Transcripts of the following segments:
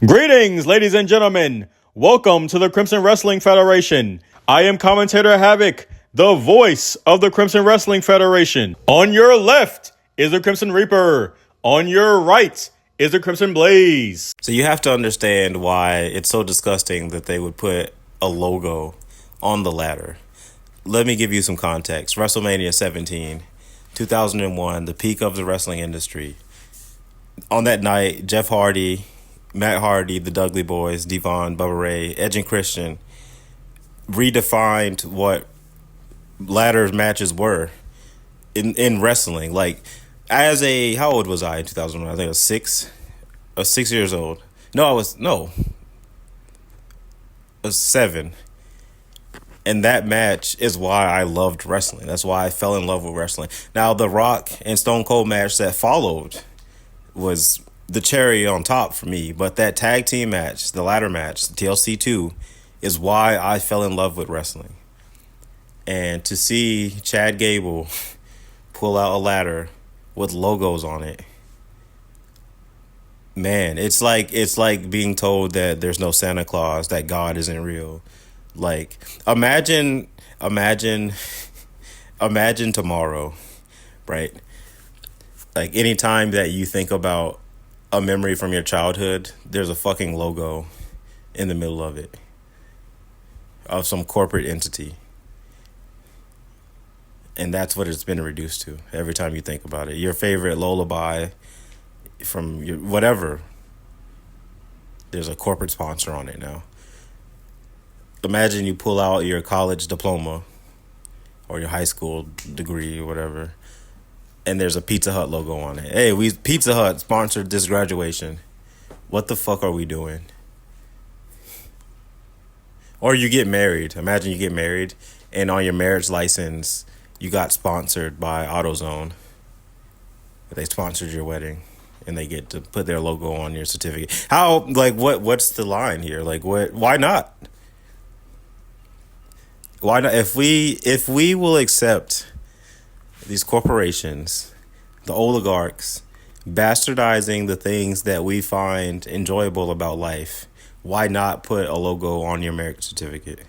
Greetings, ladies and gentlemen. Welcome to the Crimson Wrestling Federation. I am commentator Havoc, the voice of the Crimson Wrestling Federation. On your left is the Crimson Reaper. On your right is the Crimson Blaze. So you have to understand why it's so disgusting that they would put a logo on the ladder. Let me give you some context. WrestleMania 17, 2001, the peak of the wrestling industry. On that night, Jeff Hardy, Matt Hardy, the Dudley Boys, Devon, Bubba Ray, Edge and Christian redefined what ladder matches were in wrestling. Like, how old was I in 2001? I think I was 6. I was 6 years old. I was 7. And that match is why I loved wrestling. That's why I fell in love with wrestling. Now, the Rock and Stone Cold match that followed was the cherry on top for me. But that tag team match, the ladder match, the TLC 2, is why I fell in love with wrestling. And to see Chad Gable pull out a ladder with logos on it, man, it's like being told that there's no Santa Claus, that God isn't real. Like, imagine tomorrow, right? Like, anytime that you think about a memory from your childhood, there's a fucking logo in the middle of it of some corporate entity. And that's what it's been reduced to every time you think about it. Your favorite lullaby from your whatever, there's a corporate sponsor on it now. Imagine you pull out your college diploma or your high school degree or whatever, and there's a Pizza Hut logo on it. Hey, Pizza Hut sponsored this graduation. What the fuck are we doing? Or you get married. Imagine you get married, and on your marriage license, you got sponsored by AutoZone. They sponsored your wedding, and they get to put their logo on your certificate. How, like, what's the line here? Like, why not? Why not? If we will accept these corporations, the oligarchs, bastardizing the things that we find enjoyable about life, why not put a logo on your marriage certificate,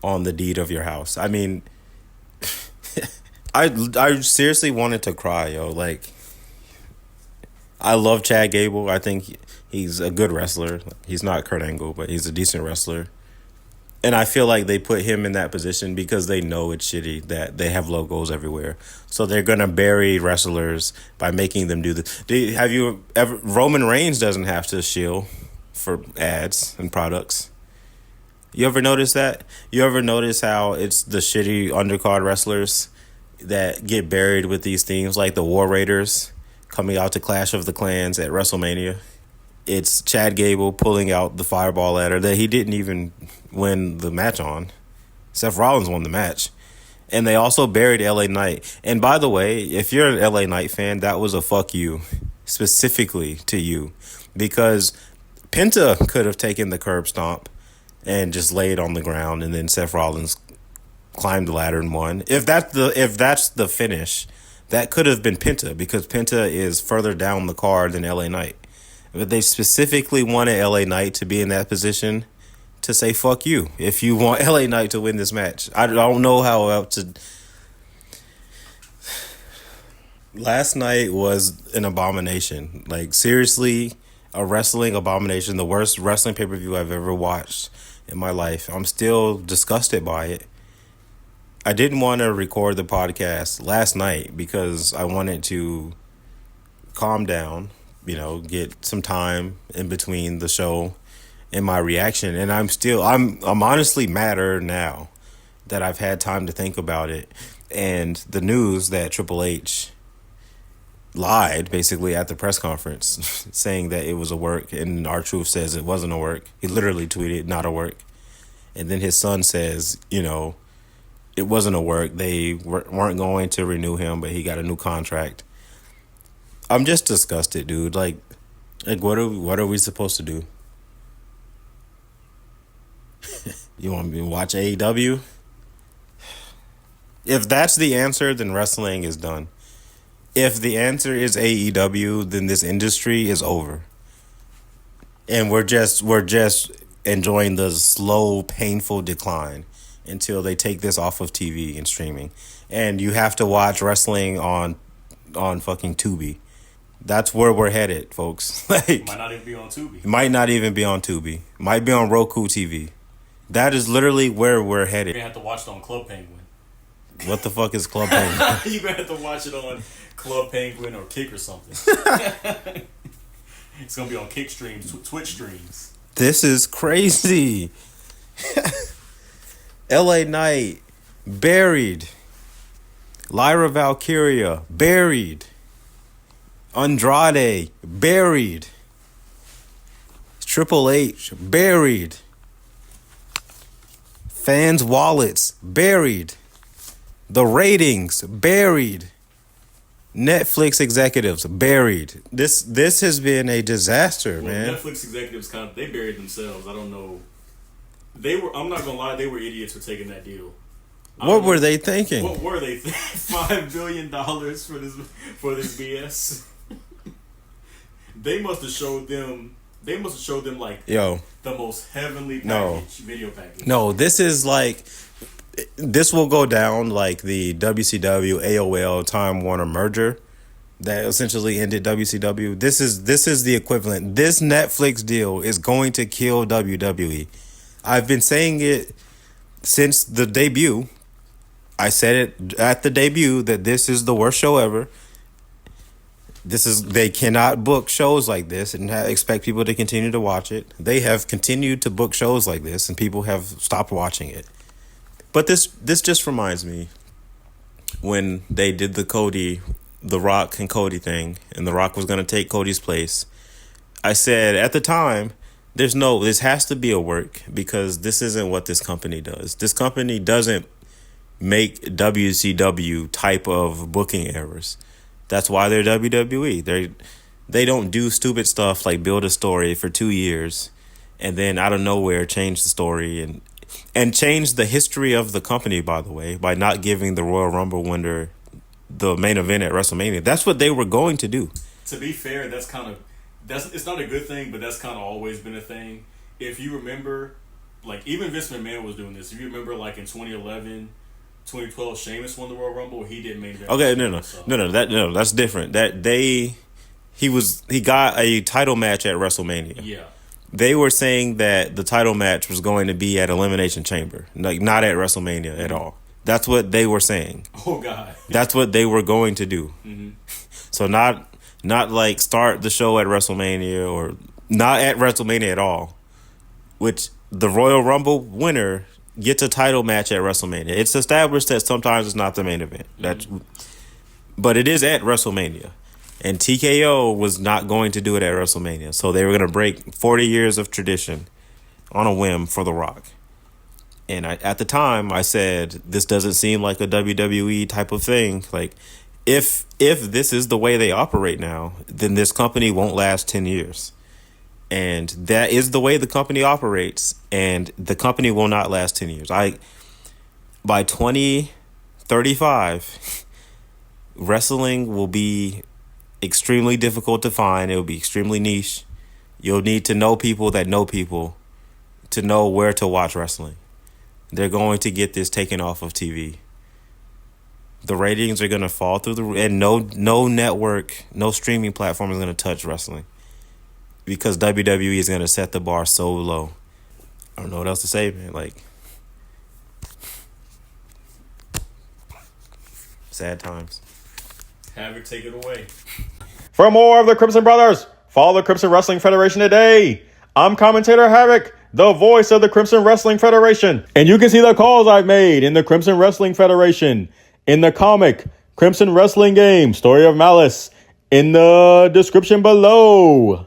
on the deed of your house? I mean, I seriously wanted to cry, yo. Like, I love Chad Gable. I think he's a good wrestler. He's not Kurt Angle, but he's a decent wrestler. And I feel like they put him in that position because they know it's shitty that they have logos everywhere. So they're going to bury wrestlers by making them do this. Have you ever... Roman Reigns doesn't have to shield for ads and products. You ever notice that? You ever notice how it's the shitty undercard wrestlers that get buried with these themes, like the War Raiders coming out to Clash of the Clans at WrestleMania? It's Chad Gable pulling out the fireball ladder that he didn't even win the match on. Seth Rollins won the match. And they also buried LA Knight. And by the way, if you're an LA Knight fan, that was a fuck you, specifically to you. Because Penta could have taken the curb stomp and just laid on the ground, and then Seth Rollins climbed the ladder and won. If that's the finish, that could have been Penta, because Penta is further down the card than LA Knight. But they specifically wanted LA Knight to be in that position to say fuck you if you want LA Knight to win this match. I don't know how else to... Last night was an abomination. Like, seriously, a wrestling abomination. The worst wrestling pay-per-view I've ever watched in my life. I'm still disgusted by it. I didn't want to record the podcast last night because I wanted to calm down, get some time in between the show and my reaction. And I'm honestly madder now that I've had time to think about it. And the news that Triple H lied basically at the press conference saying that it was a work, and R-Truth says it wasn't a work. He literally tweeted not a work. And then his son says, it wasn't a work. They weren't going to renew him, but he got a new contract. I'm just disgusted, dude. Like what are we supposed to do? You want me to watch AEW? If that's the answer, then wrestling is done. If the answer is AEW, then this industry is over. and we're just enjoying the slow, painful decline until they take this off of TV and streaming, and you have to watch wrestling on fucking Tubi. That's where we're headed, folks. Like, Might not even be on Tubi. it might not even be on Tubi. Might be on Roku TV. That is literally where we're You're headed. gonna have to watch it on Club Penguin. What the fuck is Club Penguin? You're gonna have to watch it on Club Penguin or Kick or something. It's gonna be on Kick streams, Twitch streams. This is crazy. LA Knight, buried. Lyra Valkyria, buried. Andrade, buried. Triple H, buried. Fans' wallets, buried. The ratings, buried. Netflix executives, buried. This has been a disaster, Well, man. Netflix executives they buried themselves. I don't know. I'm not gonna lie, they were idiots for taking that deal. What were they thinking? What were they? $5 billion for this BS. They must have showed them. They must have showed them like Yo, the most heavenly No. video package. no, this is like, this will go down like the WCW AOL Time Warner merger that essentially ended WCW. This is the equivalent. This Netflix deal is going to kill WWE. I've been saying it since the debut. I said it at the debut that this is the worst show ever. They cannot book shows like this and expect people to continue to watch it. They have continued to book shows like this and people have stopped watching it. But this just reminds me when they did the Rock and Cody thing, and The Rock was going to take Cody's place. I said at the time, this has to be a work because this isn't what this company does. This company doesn't make WCW type of booking errors. That's why they're WWE. They don't do stupid stuff like build a story for 2 years and then out of nowhere change the story and change the history of the company, by the way, by not giving the Royal Rumble winner the main event at WrestleMania. That's what they were going to do. To be fair, it's not a good thing, but that's kind of always been a thing. If you remember, like even Vince McMahon was doing this. If you remember, like in 2011, 2012, Sheamus won the Royal Rumble. He did main event. Okay, no, that's different. He got a title match at WrestleMania. Yeah. They were saying that the title match was going to be at Elimination Chamber, like not at WrestleMania at all. That's what they were saying. Oh God. That's what they were going to do. Mm-hmm. So not like start the show at WrestleMania or not at WrestleMania at all. Which the Royal Rumble winner gets a title match at WrestleMania. It's established that sometimes it's not the main event. But it is at WrestleMania. And TKO was not going to do it at WrestleMania. So they were going to break 40 years of tradition on a whim for The Rock. And at the time, I said, this doesn't seem like a WWE type of thing. Like, if this is the way they operate now, then this company won't last 10 years. And that is the way the company operates. And the company will not last 10 years. By 2035, wrestling will be extremely difficult to find. It will be extremely niche. You'll need to know people that know people to know where to watch wrestling. They're going to get this taken off of TV. The ratings are going to fall through the roof, and no network, no streaming platform is going to touch wrestling because WWE is going to set the bar so low. I don't know what else to say, man. Like, sad times. Havoc, take it away. For more of the Crimson Brothers, follow the Crimson Wrestling Federation today. I'm commentator Havoc, the voice of the Crimson Wrestling Federation. And you can see the calls I've made in the Crimson Wrestling Federation, in the comic Crimson Wrestling Game, Story of Malice, in the description below.